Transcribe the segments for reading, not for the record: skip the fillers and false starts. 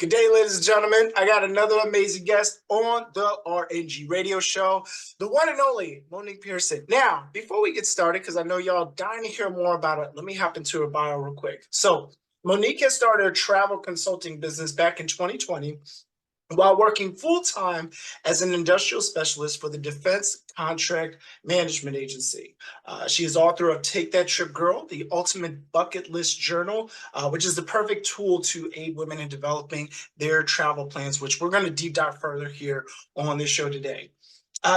Good day, ladies and gentlemen. I got another amazing guest on the RNG radio show, the one and only Monique Pearson. Now, before we get started, because I know y'all dying to hear more about it, let me hop into her bio real quick. So, Monique has started a travel consulting business back in 2020 while working full-time as an industrial specialist for the Defense Contract Management Agency. She is author of Take That Trip Girl, the ultimate bucket list journal, which is the perfect tool to aid women in developing their travel plans, which we're going to deep dive further here on this show today.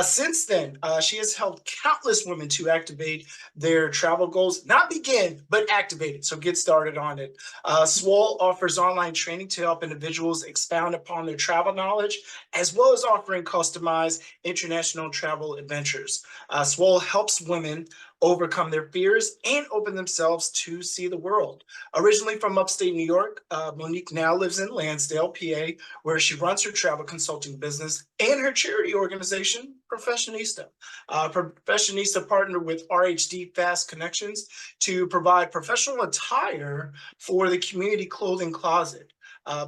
Since then, she has helped countless women to activate their travel goals, not begin, but activate it. So get started on it. SWOLE offers online training to help individuals expound upon their travel knowledge, as well as offering customized international travel adventures. SWOLE helps women overcome their fears and open themselves to see the world. Originally from upstate New York, Monique now lives in Lansdale, PA, where she runs her travel consulting business and her charity organization, Professionista. Professionista partnered with RHD Fasst Connections to provide professional attire for the community clothing closet.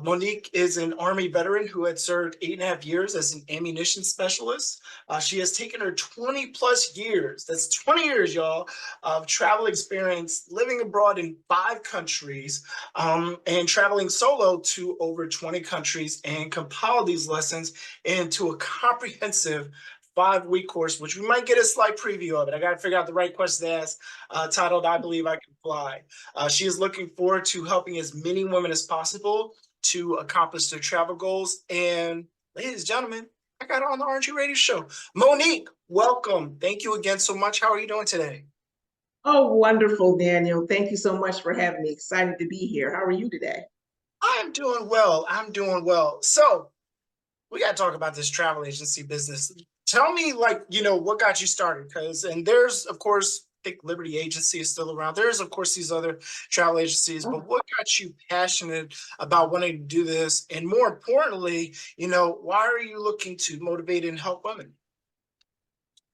Monique is an Army veteran who had served 8.5 years as an ammunition specialist. She has taken her 20 plus years, that's 20 years, y'all, of travel experience living abroad in 5 countries and traveling solo to over 20 countries and compiled these lessons into a comprehensive 5-week course, which we might get a slight preview of it. I got to figure out the right question to ask, titled, I Believe I Can Fly. She is looking forward to helping as many women as possible to accomplish their travel goals. And ladies and gentlemen, I got her on the RNG radio show. Monique, welcome. Thank you again so much. How are you doing today? Oh, wonderful, Daniel. Thank you so much for having me. Excited to be here. How are you today? I'm doing well. I'm doing well. So we got to talk about this travel agency business. Tell me, what got you started? And there's, of course, I think Liberty Agency is still around. There's, of course, these other travel agencies, but what got you passionate about wanting to do this? And more importantly, why are you looking to motivate and help women?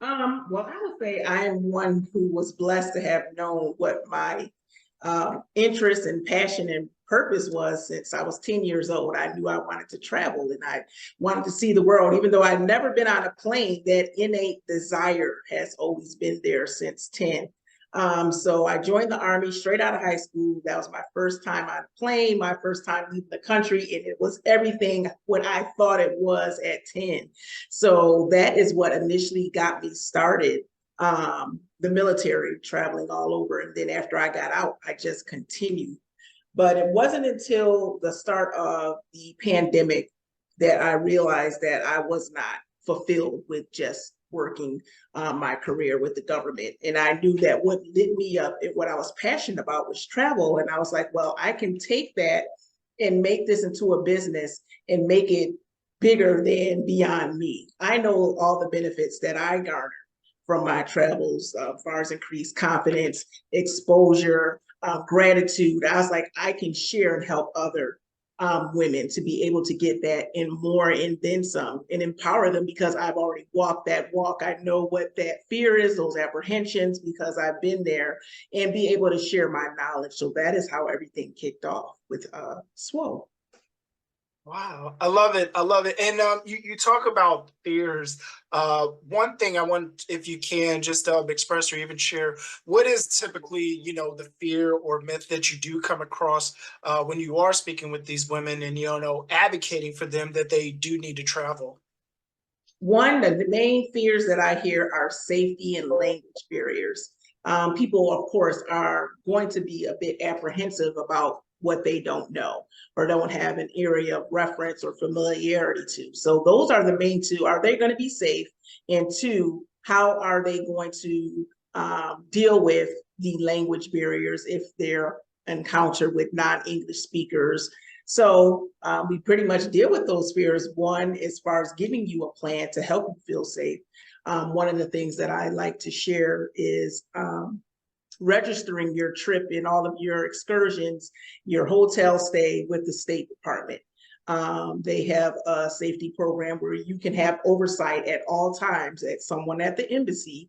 Well, I would say I am one who was blessed to have known what my interest and passion and purpose was since I was 10 years old. I knew I wanted to travel and I wanted to see the world. Even though I'd never been on a plane, that innate desire has always been there since 10. So I joined the Army straight out of high school. That was my first time on a plane, my first time leaving the country, and it was everything what I thought it was at 10. So that is what initially got me started. The military, traveling all over. And then after I got out, I just continued. But it wasn't until the start of the pandemic that I realized that I was not fulfilled with just working my career with the government. And I knew that what lit me up and what I was passionate about was travel. And I was like, well, I can take that and make this into a business and make it bigger than beyond me. I know all the benefits that I garner from my travels, as far as increased confidence, exposure, gratitude. I was like, I can share and help other women to be able to get that and more and then some and empower them because I've already walked that walk. I know what that fear is, those apprehensions, because I've been there and be able to share my knowledge. So that is how everything kicked off with SWOLE. Wow, I love it. I love it. And you talk about fears. One thing I want, if you can, just express or even share, what is typically, the fear or myth that you do come across when you are speaking with these women and, advocating for them that they do need to travel? One of the main fears that I hear are safety and language barriers. People, of course, are going to be a bit apprehensive about what they don't know or don't have an area of reference or familiarity to. So those are the main two. Are they going to be safe? And two, how are they going to deal with the language barriers if they're encountered with non-English speakers? So we pretty much deal with those fears. One, as far as giving you a plan to help you feel safe. One of the things that I like to share is registering your trip and all of your excursions, your hotel stay with the State Department. They have a safety program where you can have oversight at all times at someone at the embassy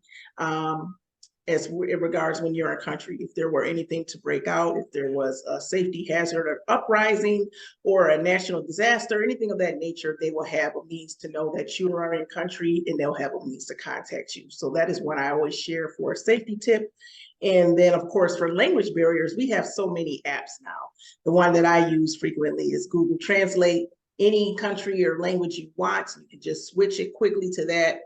as in regards when you're in country. If there were anything to break out, if there was a safety hazard or uprising or a national disaster, anything of that nature, they will have a means to know that you are in country, and they'll have a means to contact you. So that is what I always share for a safety tip. And then, of course, for language barriers, we have so many apps now. The one that I use frequently is Google Translate. Any country or language you want, you can just switch it quickly to that.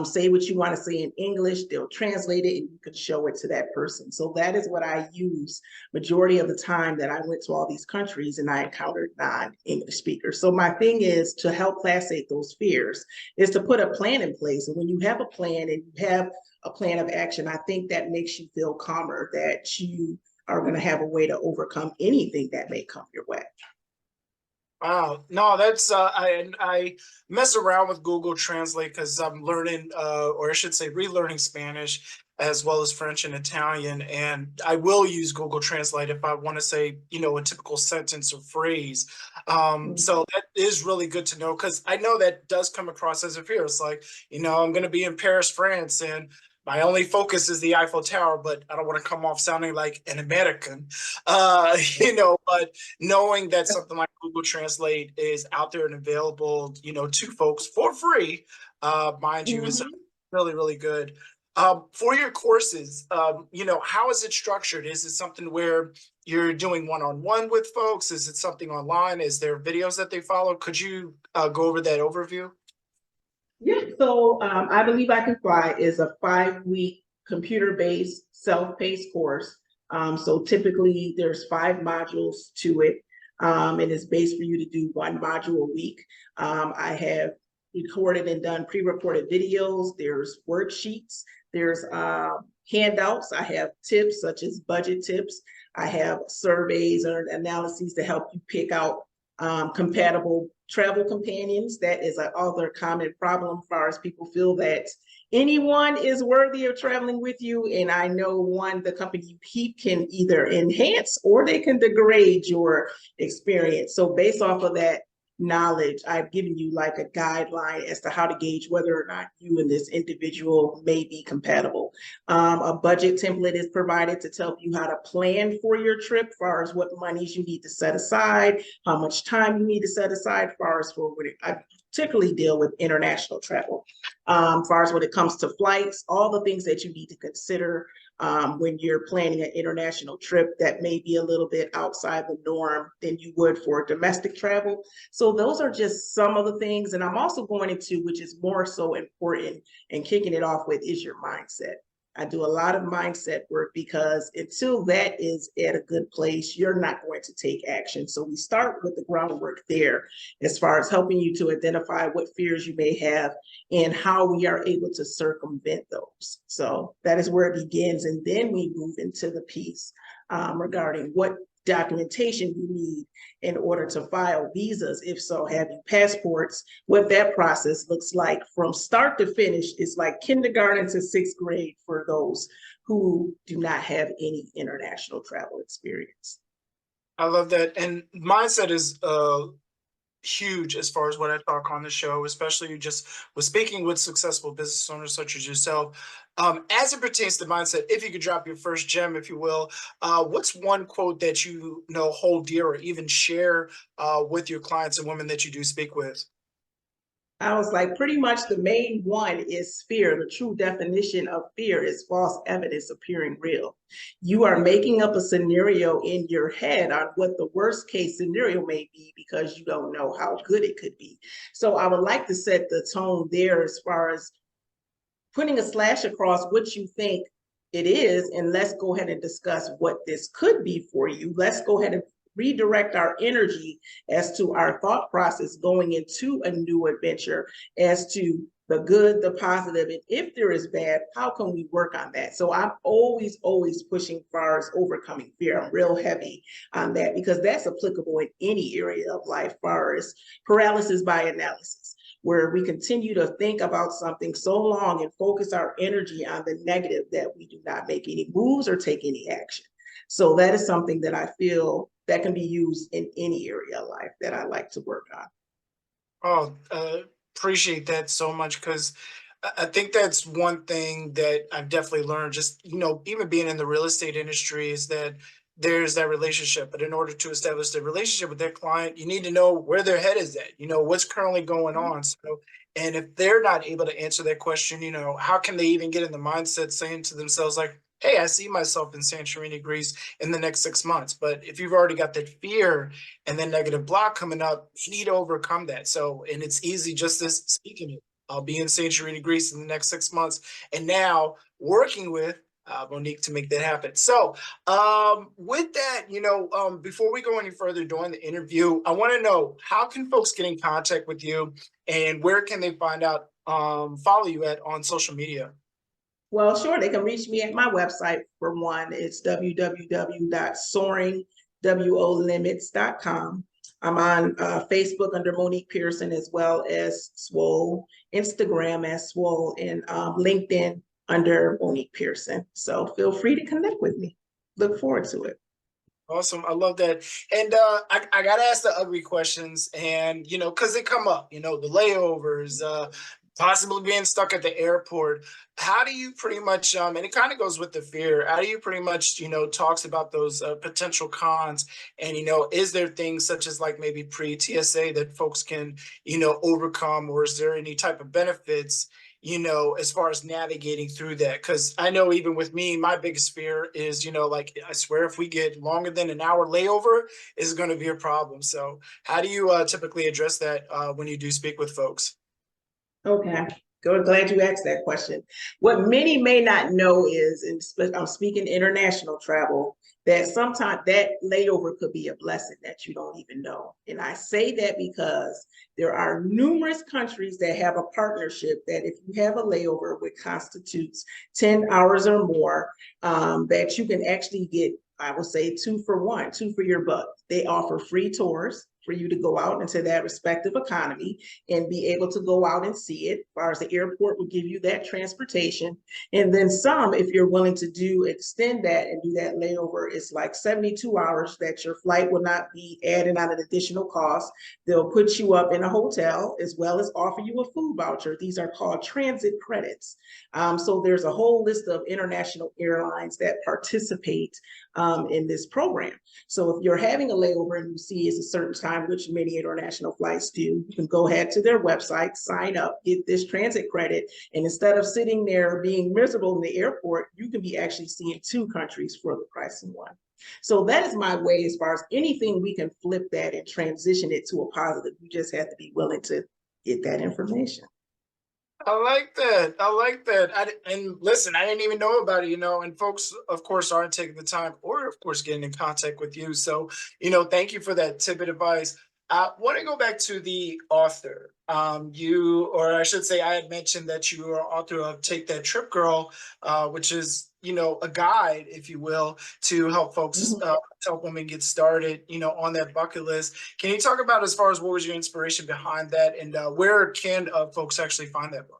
Say what you want to say in English, they'll translate it and you can show it to that person. So that is what I use majority of the time that I went to all these countries and I encountered non-English speakers. So my thing is to help placate those fears is to put a plan in place. And when you have a plan and you have a plan of action, I think that makes you feel calmer, that you are going to have a way to overcome anything that may come your way. Wow, no, that's I mess around with Google Translate because I'm learning, or I should say, relearning Spanish as well as French and Italian, and I will use Google Translate if I want to say, a typical sentence or phrase. So that is really good to know because I know that does come across as a fear. It's like, I'm going to be in Paris, France, and my only focus is the Eiffel Tower, but I don't want to come off sounding like an American, but knowing that something like Google Translate is out there and available, to folks for free, mind you, is really, really good. For your courses, how is it structured? Is it something where you're doing one-on-one with folks? Is it something online? Is there videos that they follow? Could you go over that overview? Yeah, so I Believe I Can Fly is a 5-week computer-based self-paced course. So typically there's 5 modules to it, and it's based for you to do 1 module a week. I have recorded and done pre-recorded videos. There's worksheets. There's handouts. I have tips such as budget tips. I have surveys or analyses to help you pick out compatible travel companions. That is another common problem as far as people feel that anyone is worthy of traveling with you. And I know the company you keep can either enhance or they can degrade your experience. So based off of that knowledge, I've given you like a guideline as to how to gauge whether or not you and this individual may be compatible. A budget template is provided to tell you how to plan for your trip, as far as what monies you need to set aside, how much time you need to set aside, as far as for what I particularly deal with international travel. As far as when it comes to flights, all the things that you need to consider when you're planning an international trip that may be a little bit outside the norm than you would for domestic travel. So those are just some of the things. And I'm also going into, which is more so important and kicking it off with, is your mindset. I do a lot of mindset work because until that is at a good place, you're not going to take action. So we start with the groundwork there as far as helping you to identify what fears you may have and how we are able to circumvent those. So that is where it begins. And then we move into the piece regarding what documentation you need in order to file visas. If so, have you passports? What that process looks like from start to finish is like kindergarten to 6th grade for those who do not have any international travel experience. I love that. And mindset is huge as far as what I talk on the show, especially just with speaking with successful business owners such as yourself. As it pertains to mindset, if you could drop your first gem, if you will, what's one quote that you hold dear or even share with your clients and women that you do speak with? I was like, pretty much the main one is fear. The true definition of fear is false evidence appearing real. You are making up a scenario in your head on what the worst case scenario may be because you don't know how good it could be. So I would like to set the tone there as far as putting a slash across what you think it is, and let's go ahead and discuss what this could be for you. Let's go ahead and redirect our energy as to our thought process going into a new adventure as to the good, the positive, and if there is bad, how can we work on that? So I'm always pushing far as overcoming fear. I'm real heavy on that because that's applicable in any area of life, far as paralysis by analysis, where we continue to think about something so long and focus our energy on the negative that we do not make any moves or take any action. So that is something that I feel that can be used in any area of life that I like to work on. Oh, appreciate that so much because I think that's one thing that I've definitely learned, just, even being in the real estate industry, is that there's that relationship. But in order to establish the relationship with their client, you need to know where their head is at, what's currently going on. So, and if they're not able to answer that question, how can they even get in the mindset saying to themselves, like, hey, I see myself in Santorini, Greece in the next 6 months. But if you've already got that fear and then negative block coming up, you need to overcome that. So, and it's easy just as speaking it. I'll be in Santorini, Greece in the next 6 months, and now working with Monique to make that happen. So, with that, before we go any further during the interview, I want to know, how can folks get in contact with you, and where can they find out, follow you at on social media? Well, sure, they can reach me at my website. For one, it's www.soaringwolimits.com. I'm on Facebook under Monique Pearson, as well as SWOLE, Instagram as SWOLE, and LinkedIn under Monique Pearson. So feel free to connect with me. Look forward to it. Awesome. I love that. And I got to ask the ugly questions, and, because they come up, the layovers, possibly being stuck at the airport. How do you pretty much, and it kind of goes with the fear, how do you pretty much, talks about those potential cons? And, is there things such as like maybe pre-TSA that folks can, overcome, or is there any type of benefits, as far as navigating through that? Because I know even with me, my biggest fear is, like, I swear if we get longer than an hour layover, is going to be a problem. So how do you typically address that when you do speak with folks? Okay, good. Glad you asked that question. What many may not know is, and I'm speaking international travel, that sometimes that layover could be a blessing that you don't even know. And I say that because there are numerous countries that have a partnership that if you have a layover which constitutes 10 hours or more, that you can actually get, I will say, 2 for 1, 2 for your buck. They offer free tours for you to go out into that respective economy and be able to go out and see it. As far as the airport will give you that transportation. And then some, if you're willing to extend that and do that layover, it's like 72 hours that your flight will not be added on an additional cost. They'll put you up in a hotel as well as offer you a food voucher. These are called transit credits. So there's a whole list of international airlines that participate in this program. So if you're having a layover and you see it's a certain time, which many international flights do, you can go ahead to their website, sign up, get this transit credit, and instead of sitting there being miserable in the airport, you can be actually seeing 2 countries for the price of one. So that is my way. As far as anything, we can flip that and transition it to a positive. You just have to be willing to get that information. I like that. I like that. And listen, I didn't even know about it, and folks, of course, aren't taking the time, or, of course, getting in contact with you. So, thank you for that tip of advice. I want to go back to the author. Or I should say, I had mentioned that you are author of Take That Trip Girl, which is, a guide, if you will, to help folks, help women get started, on that bucket list. Can you talk about, as far as what was your inspiration behind that, and where can folks actually find that book?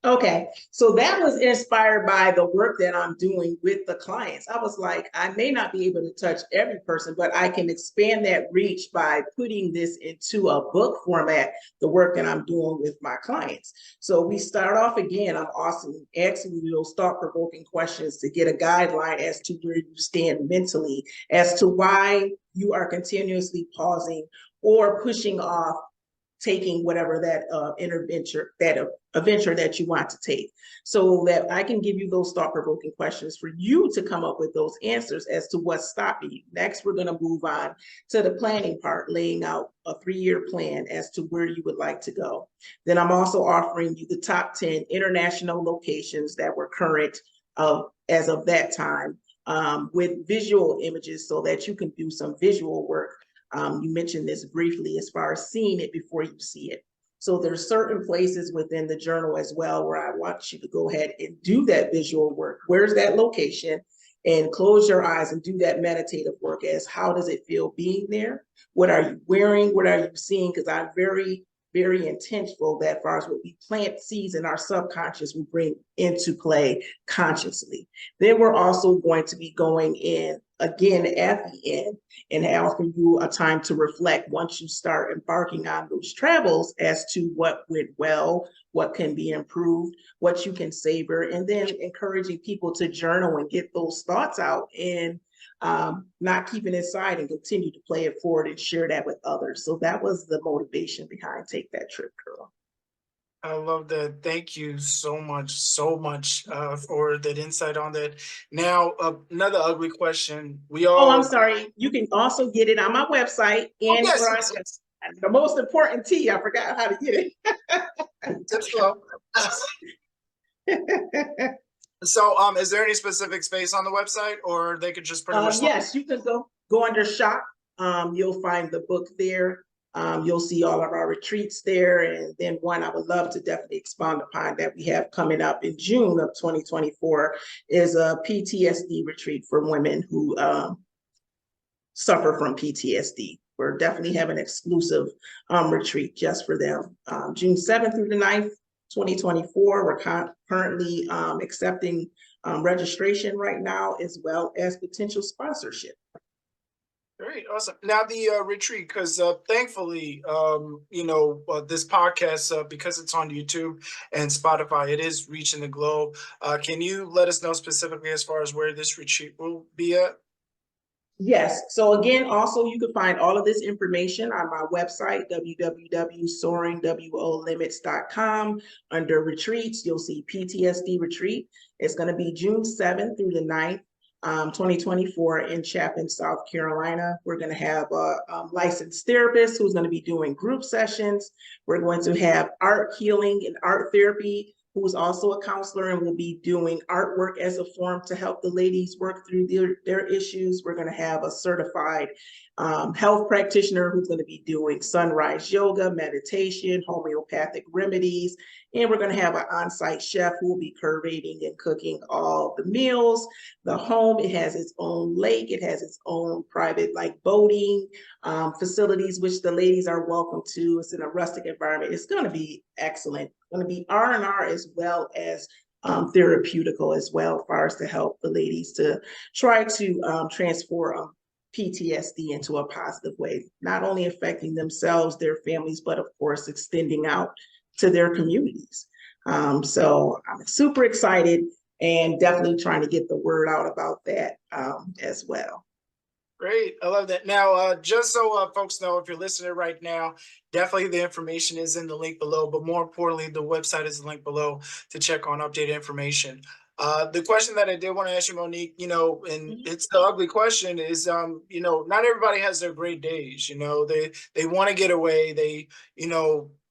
Okay, so that was inspired by the work that I'm doing with the clients. I was like, I may not be able to touch every person, but I can expand that reach by putting this into a book format, the work that I'm doing with my clients. So we start off again, I'm awesome, asking you those thought-provoking questions to get a guideline as to where you stand mentally, as to why you are continuously pausing or pushing off taking whatever that adventure that you want to take, so that I can give you those thought-provoking questions for you to come up with those answers as to what's stopping you. Next, we're going to move on to the planning part, laying out a 3-year plan as to where you would like to go. Then I'm also offering you the top 10 international locations that were current as of that time, with visual images so that you can do some visual work. You mentioned this briefly as far as seeing it before you see it. So there's certain places within the journal as well where I want you to go ahead and do that visual work. Where's that location? And close your eyes and do that meditative work as how does it feel being there? What are you wearing? What are you seeing? Because I'm very, very intentional that as far as what we plant seeds in our subconscious, we bring into play consciously. Then we're also going to be going in again at the end, and offering you a time to reflect once you start embarking on those travels as to what went well, what can be improved, what you can savor, and then encouraging people to journal and get those thoughts out, and not keeping it aside, and continue to play it forward and share that with others. So that was the motivation behind Take That Trip, Girl. I love that. Thank you so much for that insight on that. Now, another ugly question. We Oh, I'm all, sorry. You can also get it on my website oh, and yes, for yes, yes. the most important T, I forgot how to get Tips flow. it. So, is there any specific space on the website, or they could just pretty much? Yes, you can go under shop. You'll find the book there. You'll see all of our retreats there. And then one I would love to definitely expound upon that we have coming up in June of 2024 is a PTSD retreat for women who suffer from PTSD. We're definitely having an exclusive retreat just for them. June 7th through the 9th, 2024. We're currently accepting registration right now, as well as potential sponsorship. Great, awesome. Now the retreat, because thankfully, this podcast, because it's on YouTube and Spotify, it is reaching the globe. Can you let us know specifically as far as where this retreat will be at? Yes. So again, also you can find all of this information on my website, www.soaringwolimits.com. Under retreats, you'll see PTSD retreat. It's going to be June 7th through the 9th. 2024 in Chapin, South Carolina. We're going to have a licensed therapist who's going to be doing group sessions. We're going to have art healing and art therapy, who's also a counselor and will be doing artwork as a form to help the ladies work through their issues. We're going to have a certified health practitioner who's going to be doing sunrise yoga, meditation, homeopathic remedies, and we're going to have an on-site chef who will be curating and cooking all the meals. The home, it has its own lake, it has its own private like boating facilities, which the ladies are welcome to. It's in a rustic environment. It's going to be excellent. It's going to be R&R as well as therapeutical as well, as far as to help the ladies to try to transform PTSD into a positive way, not only affecting themselves, their families, but of course extending out to their communities. So I'm super excited and definitely trying to get the word out about that as well. Great, I love that. Now, just so folks know, if you're listening right now, definitely the information is in the link below, but more importantly, the website is the link below to check on updated information. The question that I did want to ask you, Monique, and it's the ugly question is, not everybody has their great days. They want to get away. They,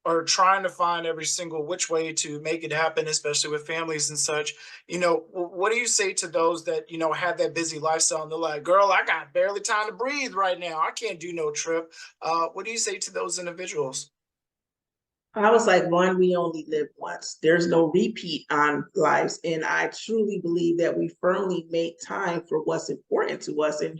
are trying to find every single which way to make it happen, especially with families and such. What do you say to those that, have that busy lifestyle and they're like, girl, I got barely time to breathe right now. I can't do no trip. What do you say to those individuals? I was like, one, we only live once. There's no repeat on lives. And I truly believe that we firmly make time for what's important to us. And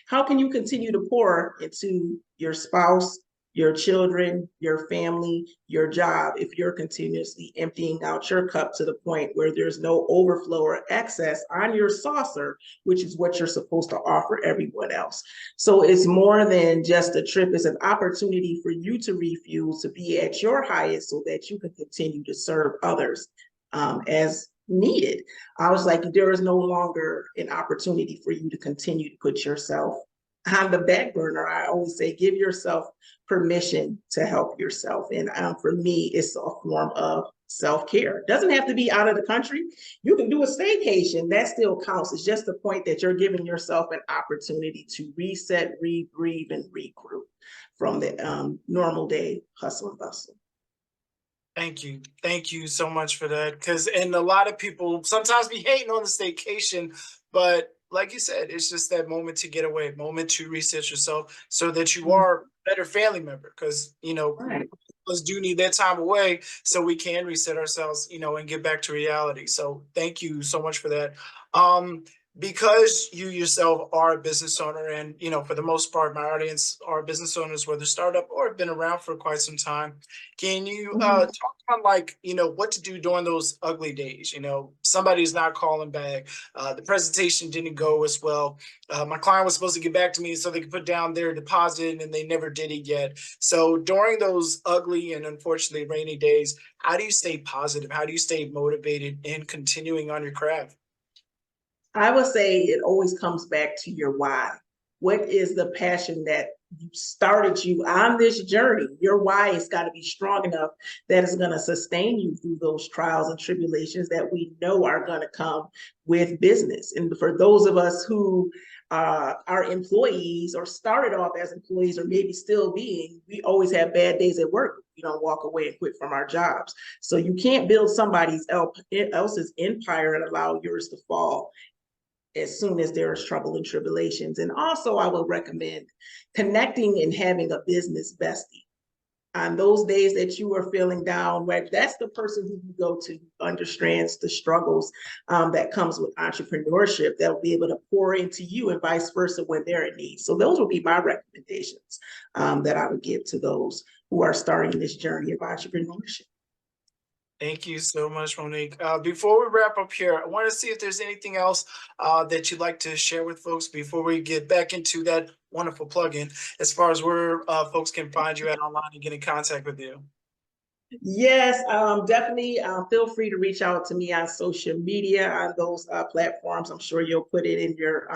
how can you continue to pour into your spouse, your children, your family, your job, if you're continuously emptying out your cup to the point where there's no overflow or excess on your saucer, which is what you're supposed to offer everyone else. So it's more than just a trip. It's an opportunity for you to refuel, to be at your highest so that you can continue to serve others as needed. I was like, there is no longer an opportunity for you to continue to put yourself on the back burner. I always say, give yourself permission to help yourself. And for me, it's a form of self-care. It doesn't have to be out of the country. You can do a staycation. That still counts. It's just the point that you're giving yourself an opportunity to reset, rebreathe, and regroup from the normal day hustle and bustle. Thank you. Thank you so much for that. And a lot of people sometimes be hating on the staycation, but like you said, it's just that moment to get away, moment to reset yourself so that you are a better family member. Because, Right. us do need that time away so we can reset ourselves, and get back to reality. So thank you so much for that. Because you yourself are a business owner, and for the most part, my audience are business owners, whether startup or have been around for quite some time. Can you talk on like, what to do during those ugly days. Somebody's not calling back. The presentation didn't go as well. My client was supposed to get back to me so they could put down their deposit, and they never did it yet. So during those ugly and unfortunately rainy days, how do you stay positive? How do you stay motivated in continuing on your craft? I would say it always comes back to your why. What is the passion that you started you on this journey? Your why has got to be strong enough that it's going to sustain you through those trials and tribulations that we know are going to come with business. And for those of us who are employees or started off as employees or maybe still being, we always have bad days at work. We don't walk away and quit from our jobs. So you can't build somebody else's empire and allow yours to fall as soon as there is trouble and tribulations. And also I would recommend connecting and having a business bestie. On those days that you are feeling down, right, that's the person who you go to who understands the struggles that comes with entrepreneurship, that will be able to pour into you and vice versa when they're in need. So those would be my recommendations that I would give to those who are starting this journey of entrepreneurship. Thank you so much, Monique. Before we wrap up here, I want to see if there's anything else that you'd like to share with folks before we get back into that wonderful plugin, as far as where folks can find you at online and get in contact with you. Yes, definitely. Feel free to reach out to me on social media on those platforms. I'm sure you'll put it in your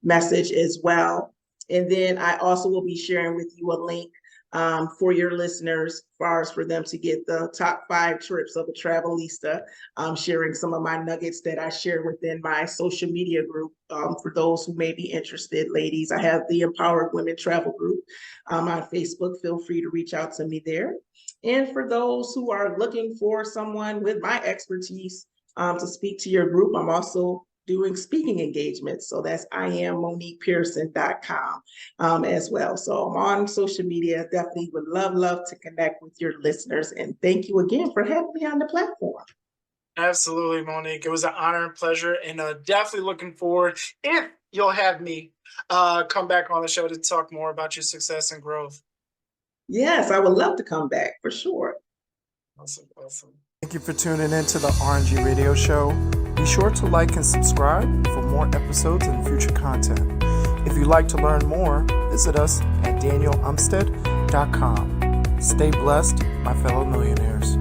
message as well. And then I also will be sharing with you a link for your listeners, as far as for them to get the top 5 trips of a Travelista, sharing some of my nuggets that I share within my social media group. For those who may be interested, ladies, I have the Empowered Women Travel Group on Facebook. Feel free to reach out to me there. And for those who are looking for someone with my expertise to speak to your group, I'm also doing speaking engagements. So that's IamMoniquePearson.com as well. So I'm on social media. Definitely would love to connect with your listeners. And thank you again for having me on the platform. Absolutely, Monique. It was an honor and pleasure, and definitely looking forward, if you'll have me come back on the show to talk more about your success and growth. Yes, I would love to come back for sure. Awesome. Thank you for tuning in to the RNG Radio Show. Be sure to like and subscribe for more episodes and future content. If you'd like to learn more, visit us at DanielUmstead.com. Stay blessed, my fellow millionaires.